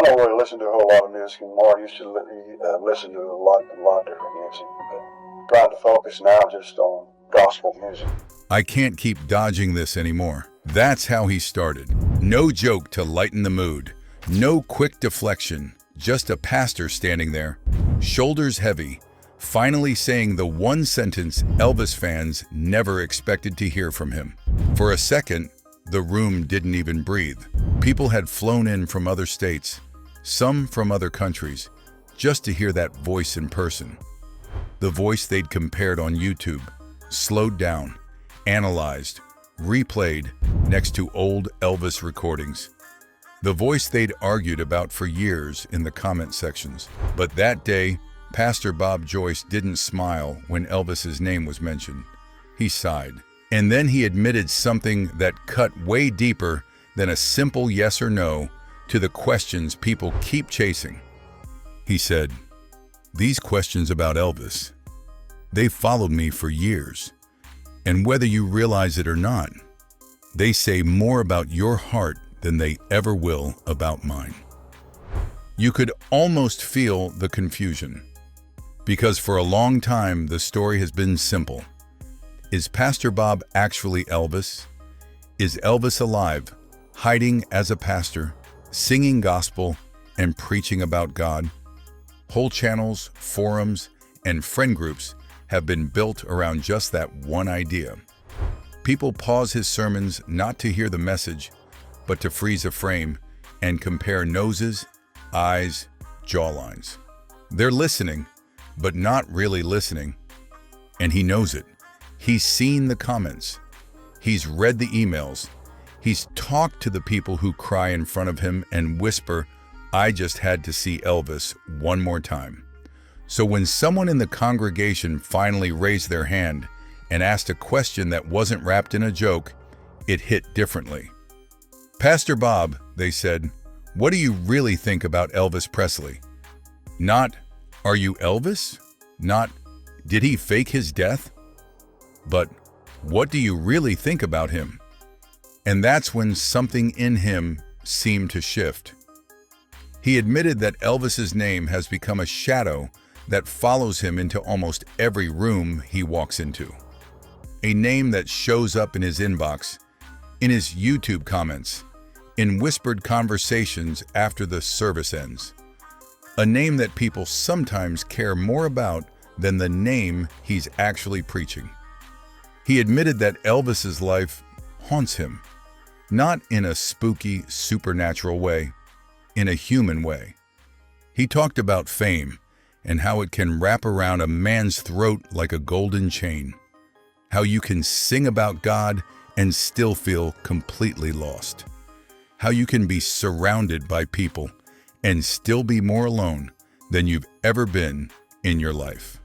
don't really listen to a whole lot of music anymore. I used to listen to a lot different music, but trying to focus now just on gospel music. I can't keep dodging this anymore. That's how he started. No joke to lighten the mood. No quick deflection. Just a pastor standing there, shoulders heavy, finally saying the one sentence Elvis fans never expected to hear from him. For a second, the room didn't even breathe. People had flown in from other states, some from other countries, just to hear that voice in person. The voice they'd compared on YouTube, slowed down, analyzed, replayed next to old Elvis recordings. The voice they'd argued about for years in the comment sections. But that day, Pastor Bob Joyce didn't smile when Elvis's name was mentioned. He sighed. And then he admitted something that cut way deeper than a simple yes or no to the questions people keep chasing. He said, "These questions about Elvis, they've followed me for years. And whether you realize it or not, they say more about your heart than they ever will about mine." You could almost feel the confusion, because for a long time the story has been simple. Is Pastor Bob actually Elvis? Is Elvis alive, hiding as a pastor, singing gospel, and preaching about God? Whole channels, forums, and friend groups have been built around just that one idea. People pause his sermons not to hear the message, but to freeze a frame and compare noses, eyes, jawlines. They're listening, but not really listening. And he knows it. He's seen the comments. He's read the emails. He's talked to the people who cry in front of him and whisper, "I just had to see Elvis one more time." So when someone in the congregation finally raised their hand and asked a question that wasn't wrapped in a joke, it hit differently. "Pastor Bob," they said, "what do you really think about Elvis Presley?" Not, "Are you Elvis?" Not, "Did he fake his death?" But, "What do you really think about him?" And that's when something in him seemed to shift. He admitted that Elvis's name has become a shadow that follows him into almost every room he walks into. A name that shows up in his inbox, in his YouTube comments, in whispered conversations after the service ends. A name that people sometimes care more about than the name he's actually preaching. He admitted that Elvis's life haunts him, not in a spooky, supernatural way, in a human way. He talked about fame and how it can wrap around a man's throat like a golden chain, how you can sing about God and still feel completely lost, how you can be surrounded by people and still be more alone than you've ever been in your life.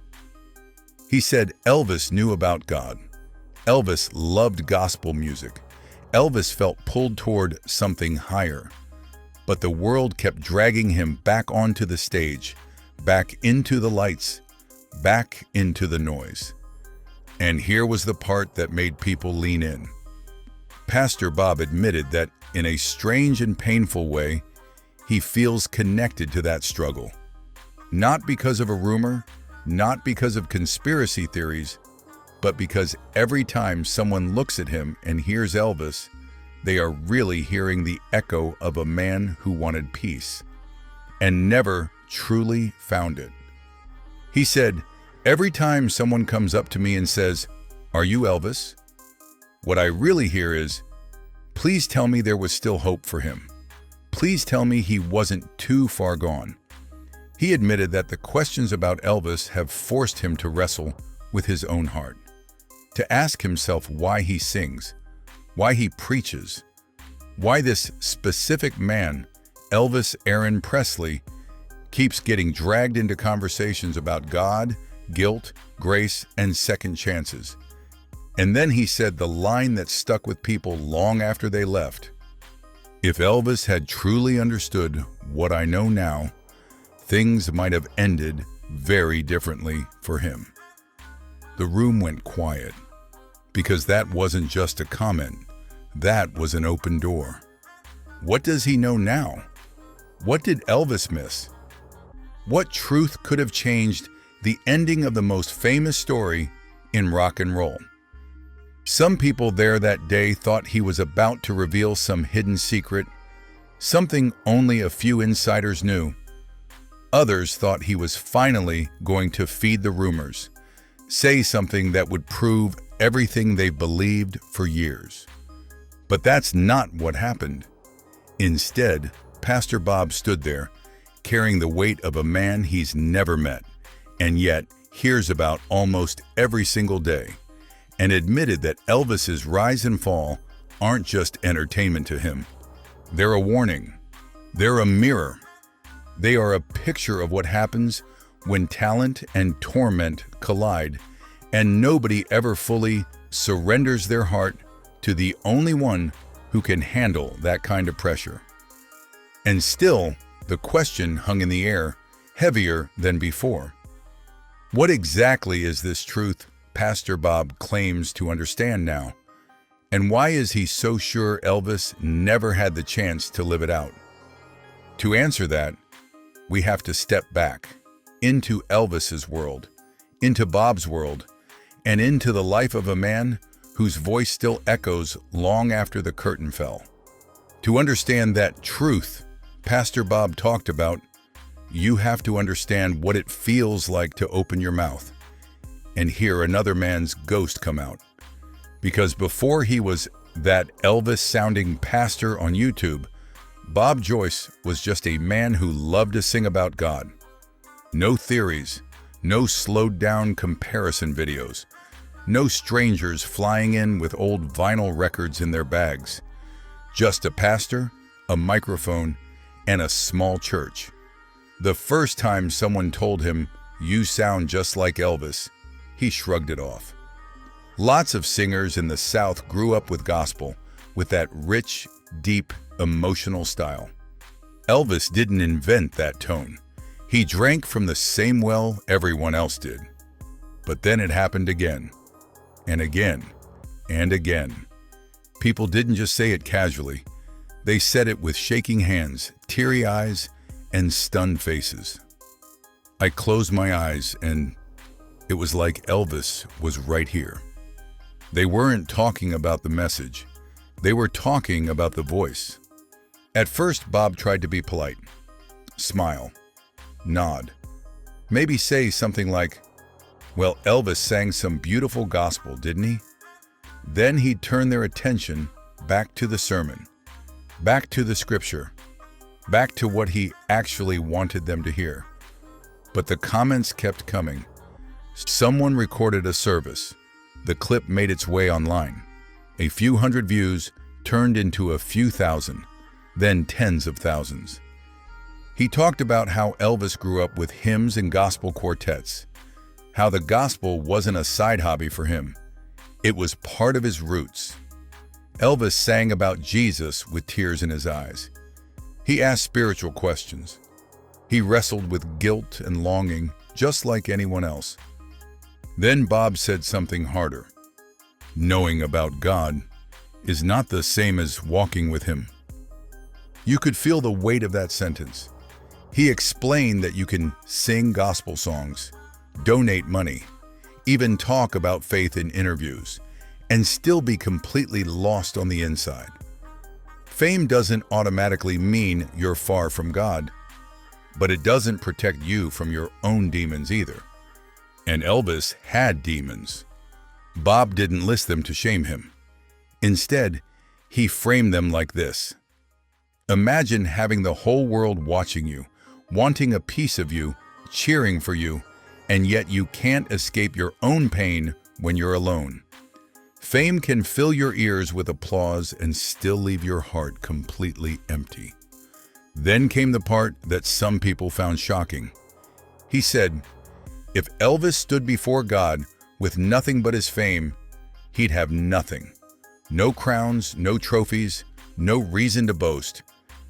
He said Elvis knew about God. Elvis loved gospel music. Elvis felt pulled toward something higher. But the world kept dragging him back onto the stage, back into the lights, back into the noise. And here was the part that made people lean in. Pastor Bob admitted that in a strange and painful way, he feels connected to that struggle. Not because of a rumor, not because of conspiracy theories, but because every time someone looks at him and hears Elvis, they are really hearing the echo of a man who wanted peace and never truly found it. He said, "Every time someone comes up to me and says, 'Are you Elvis?' what I really hear is, 'Please tell me there was still hope for him. Please tell me he wasn't too far gone.'" He admitted that the questions about Elvis have forced him to wrestle with his own heart, to ask himself why he sings, why he preaches, why this specific man, Elvis Aaron Presley, keeps getting dragged into conversations about God, guilt, grace, and second chances. And then he said the line that stuck with people long after they left: "If Elvis had truly understood what I know now, things might have ended very differently for him." The room went quiet, because that wasn't just a comment, that was an open door. What does he know now? What did Elvis miss? What truth could have changed the ending of the most famous story in rock and roll? Some people there that day thought he was about to reveal some hidden secret, something only a few insiders knew. Others thought he was finally going to feed the rumors, say something that would prove everything they've believed for years. But that's not what happened. Instead, Pastor Bob stood there, carrying the weight of a man he's never met, and yet hears about almost every single day, and admitted that Elvis's rise and fall aren't just entertainment to him. They're a warning. They're a mirror. They are a picture of what happens when talent and torment collide, and nobody ever fully surrenders their heart to the only one who can handle that kind of pressure. And still, the question hung in the air, heavier than before. What exactly is this truth Pastor Bob claims to understand now? And why is he so sure Elvis never had the chance to live it out? To answer that, we have to step back into Elvis's world, into Bob's world, and into the life of a man whose voice still echoes long after the curtain fell. To understand that truth Pastor Bob talked about, you have to understand what it feels like to open your mouth and hear another man's ghost come out. Because before he was that Elvis-sounding pastor on YouTube, Bob Joyce was just a man who loved to sing about God. No theories, no slowed-down comparison videos, no strangers flying in with old vinyl records in their bags. Just a pastor, a microphone, and a small church. The first time someone told him, "You sound just like Elvis," he shrugged it off. Lots of singers in the South grew up with gospel, with that rich, deep, emotional style. Elvis didn't invent that tone. He drank from the same well everyone else did. But then it happened again, and again, and again. People didn't just say it casually. They said it with shaking hands, teary eyes, and stunned faces. I closed my eyes, and it was like Elvis was right here. They weren't talking about the message. They were talking about the voice. At first, Bob tried to be polite. Smile. Nod. Maybe say something like, "Well, Elvis sang some beautiful gospel, didn't he?" Then he'd turn their attention back to the sermon, back to the scripture, back to what he actually wanted them to hear. But the comments kept coming. Someone recorded a service. The clip made its way online. A few hundred views turned into a few thousand, then tens of thousands. He talked about how Elvis grew up with hymns and gospel quartets, how the gospel wasn't a side hobby for him. It was part of his roots. Elvis sang about Jesus with tears in his eyes. He asked spiritual questions. He wrestled with guilt and longing, just like anyone else. Then Bob said something harder. Knowing about God is not the same as walking with Him. You could feel the weight of that sentence. He explained that you can sing gospel songs, donate money, even talk about faith in interviews, and still be completely lost on the inside. Fame doesn't automatically mean you're far from God, but it doesn't protect you from your own demons either. And Elvis had demons. Bob didn't list them to shame him. Instead, he framed them like this. Imagine having the whole world watching you, wanting a piece of you, cheering for you, and yet you can't escape your own pain when you're alone. Fame can fill your ears with applause and still leave your heart completely empty. Then came the part that some people found shocking. He said, if Elvis stood before God with nothing but his fame, he'd have nothing. No crowns, no trophies, no reason to boast.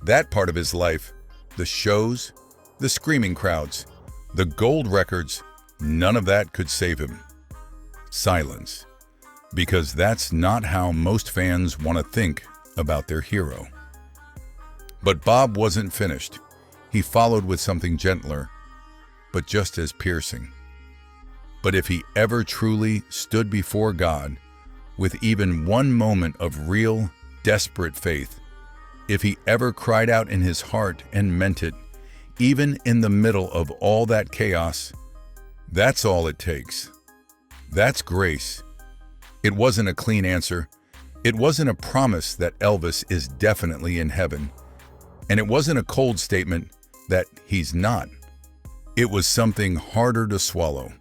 That part of his life, the shows, the screaming crowds, the gold records, none of that could save him. Silence. Because that's not how most fans want to think about their hero. But Bob wasn't finished. he followed with something gentler, but just as piercing. But if he ever truly stood before God with even one moment of real, desperate faith, if he ever cried out in his heart and meant it, even in the middle of all that chaos, that's all it takes. That's grace. It wasn't a clean answer. It wasn't a promise that Elvis is definitely in heaven. And it wasn't a cold statement that he's not. It was something harder to swallow.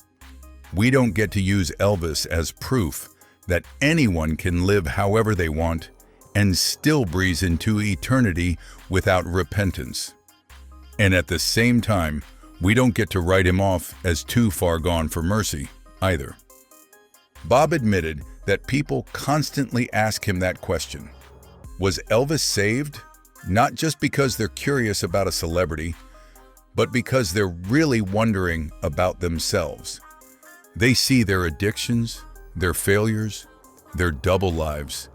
We don't get to use Elvis as proof that anyone can live however they want and still breeze into eternity without repentance. And at the same time, we don't get to write him off as too far gone for mercy either. Bob admitted that people constantly ask him that question. Was Elvis saved? Not just because they're curious about a celebrity, but because they're really wondering about themselves. They see their addictions, their failures, their double lives,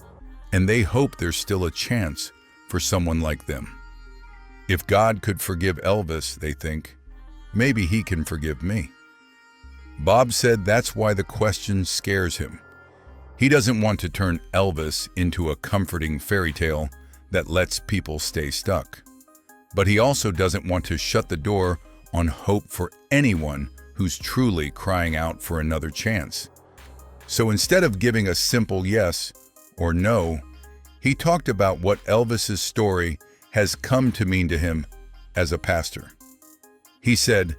and they hope there's still a chance for someone like them. If God could forgive Elvis, they think, maybe he can forgive me. Bob said that's why the question scares him. He doesn't want to turn Elvis into a comforting fairy tale that lets people stay stuck. But he also doesn't want to shut the door on hope for anyone who's truly crying out for another chance. So instead of giving a simple yes or no, he talked about what Elvis's story has come to mean to him as a pastor. He said,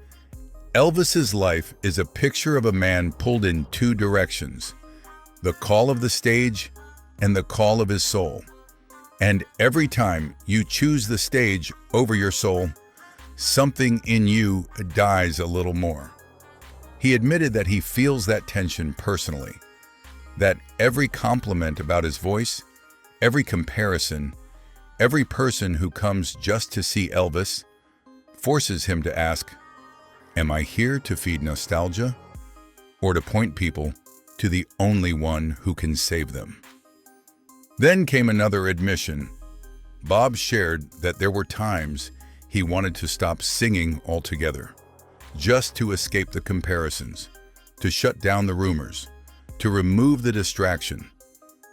Elvis's life is a picture of a man pulled in two directions, the call of the stage and the call of his soul. And every time you choose the stage over your soul, something in you dies a little more. He admitted that he feels that tension personally, that every compliment about his voice, every comparison, every person who comes just to see Elvis forces him to ask, am I here to feed nostalgia or to point people to the only one who can save them? Then came another admission. Bob shared that there were times he wanted to stop singing altogether, just to escape the comparisons, to shut down the rumors, to remove the distraction.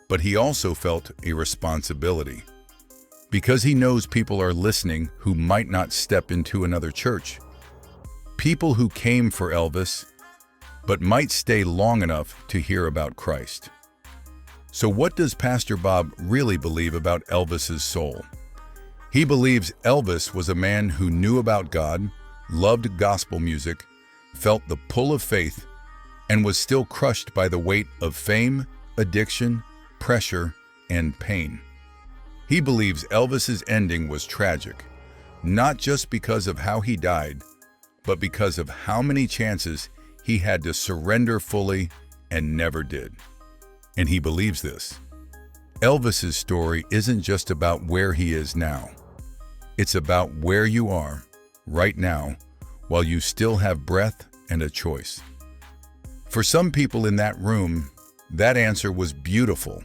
But he also felt a responsibility, because he knows people are listening who might not step into another church. People who came for Elvis, but might stay long enough to hear about Christ. So what does Pastor Bob really believe about Elvis's soul? He believes Elvis was a man who knew about God, loved gospel music, felt the pull of faith, and was still crushed by the weight of fame, addiction, pressure, and pain. He believes Elvis's ending was tragic, not just because of how he died, but because of how many chances he had to surrender fully and never did. And he believes this. Elvis's story isn't just about where he is now. It's about where you are right now while you still have breath and a choice. For some people in that room, that answer was beautiful.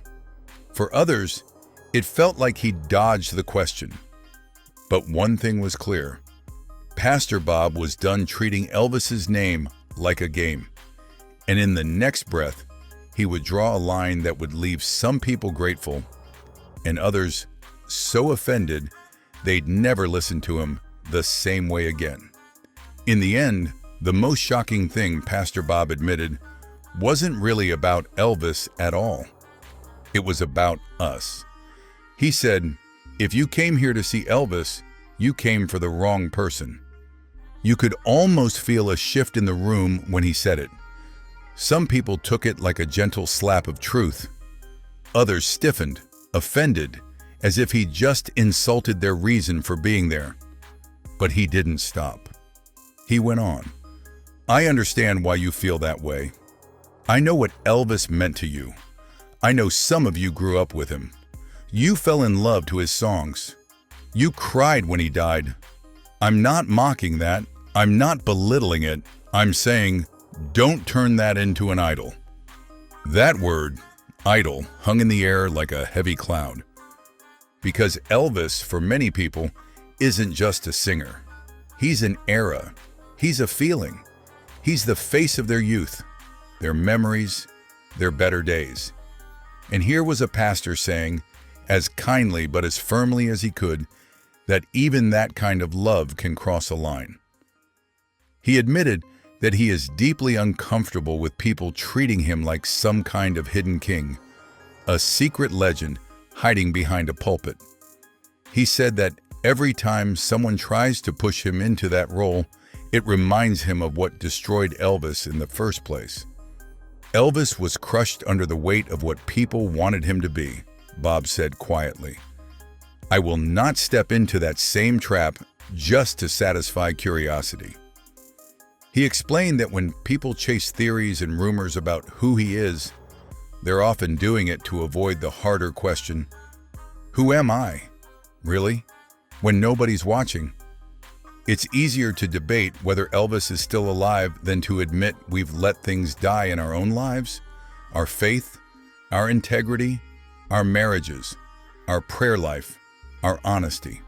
For others, it felt like he dodged the question. But one thing was clear. Pastor Bob was done treating Elvis's name like a game. And in the next breath, he would draw a line that would leave some people grateful and others so offended they'd never listen to him the same way again. In the end, the most shocking thing Pastor Bob admitted wasn't really about Elvis at all. It was about us. He said, if you came here to see Elvis, you came for the wrong person. You could almost feel a shift in the room when he said it. Some people took it like a gentle slap of truth. Others stiffened, offended, as if he just insulted their reason for being there. But he didn't stop. He went on. I understand why you feel that way. I know what Elvis meant to you. I know some of you grew up with him. You fell in love to his songs. You cried when he died. I'm not mocking that. I'm not belittling it. I'm saying, don't turn that into an idol. That word, idol, hung in the air like a heavy cloud. Because Elvis, for many people, isn't just a singer. He's an era. He's a feeling. He's the face of their youth, their memories, their better days. And here was a pastor saying, as kindly but as firmly as he could, that even that kind of love can cross a line. He admitted that he is deeply uncomfortable with people treating him like some kind of hidden king, a secret legend hiding behind a pulpit. He said that every time someone tries to push him into that role, it reminds him of what destroyed Elvis in the first place. Elvis was crushed under the weight of what people wanted him to be, Bob said quietly. I will not step into that same trap just to satisfy curiosity. He explained that when people chase theories and rumors about who he is, they're often doing it to avoid the harder question, who am I? Really? When nobody's watching? It's easier to debate whether Elvis is still alive than to admit we've let things die in our own lives, our faith, our integrity, our marriages, our prayer life, our honesty.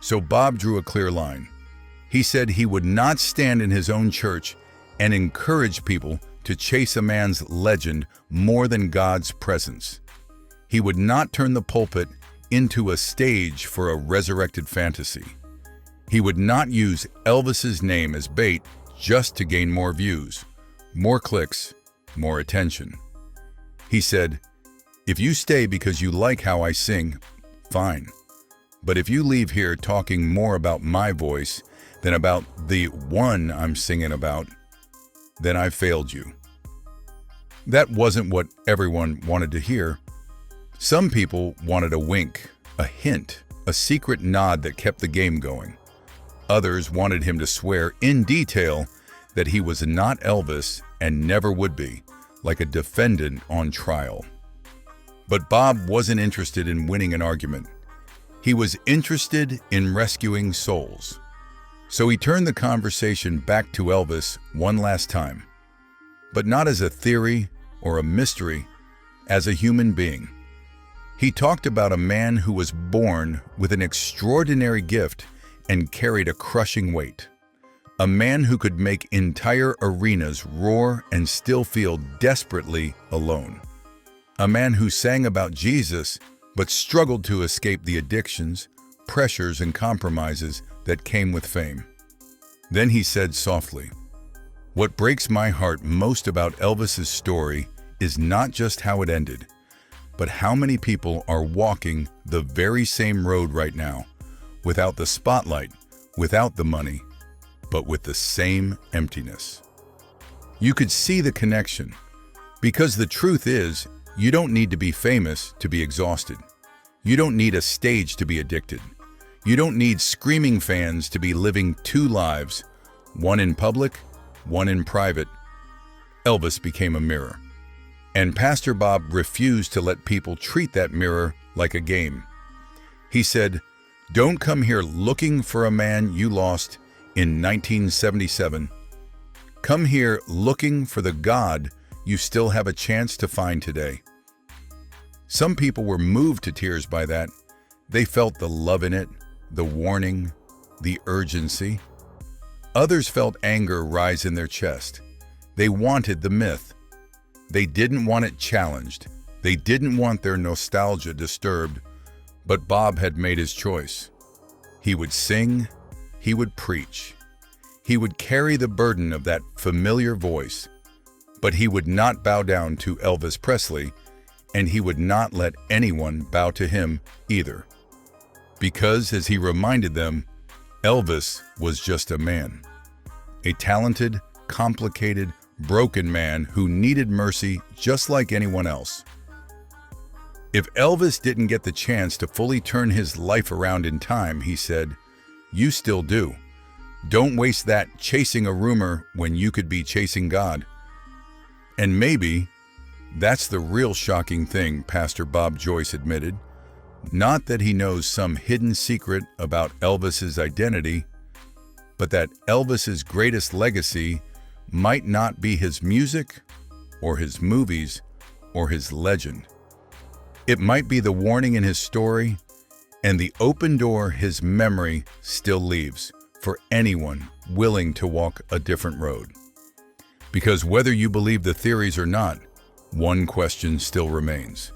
So Bob drew a clear line. He said he would not stand in his own church and encourage people to chase a man's legend more than God's presence. He would not turn the pulpit into a stage for a resurrected fantasy. He would not use Elvis's name as bait just to gain more views, more clicks, more attention. He said, if you stay because you like how I sing, fine. But if you leave here talking more about my voice than about the one I'm singing about, then I failed you. That wasn't what everyone wanted to hear. Some people wanted a wink, a hint, a secret nod that kept the game going. Others wanted him to swear in detail that he was not Elvis and never would be, like a defendant on trial. But Bob wasn't interested in winning an argument. He was interested in rescuing souls. So he turned the conversation back to Elvis one last time, but not as a theory or a mystery, as a human being. He talked about a man who was born with an extraordinary gift and carried a crushing weight. A man who could make entire arenas roar and still feel desperately alone. A man who sang about Jesus but struggled to escape the addictions, pressures, and compromises that came with fame. Then he said softly, "What breaks my heart most about Elvis's story is not just how it ended, but how many people are walking the very same road right now, without the spotlight, without the money, but with the same emptiness." You could see the connection, because the truth is, you don't need to be famous to be exhausted. You don't need a stage to be addicted. You don't need screaming fans to be living two lives, one in public, one in private. Elvis became a mirror. And Pastor Bob refused to let people treat that mirror like a game. He said, "Don't come here looking for a man you lost in 1977. Come here looking for the God you still have a chance to find today." Some people were moved to tears by that. They felt the love in it, the warning, the urgency. Others felt anger rise in their chest. They wanted the myth. They didn't want it challenged. They didn't want their nostalgia disturbed. But Bob had made his choice. He would sing, he would preach. He would carry the burden of that familiar voice. But he would not bow down to Elvis Presley, and he would not let anyone bow to him either. Because, as he reminded them, Elvis was just a man. A talented, complicated, broken man who needed mercy just like anyone else. If Elvis didn't get the chance to fully turn his life around in time, he said, you still do. Don't waste that chasing a rumor when you could be chasing God. And maybe that's the real shocking thing, Pastor Bob Joyce admitted. Not that he knows some hidden secret about Elvis's identity, but that Elvis's greatest legacy might not be his music or his movies or his legend. It might be the warning in his story and the open door his memory still leaves for anyone willing to walk a different road. Because whether you believe the theories or not, one question still remains.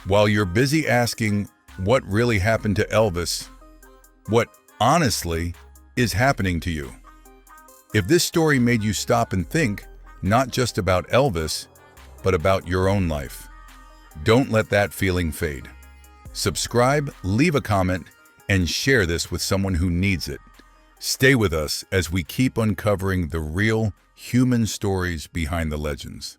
While you're busy asking what really happened to Elvis, what honestly is happening to you? If this story made you stop and think, not just about Elvis, but about your own life, don't let that feeling fade. Subscribe, leave a comment, and share this with someone who needs it. Stay with us as we keep uncovering the real human stories behind the legends.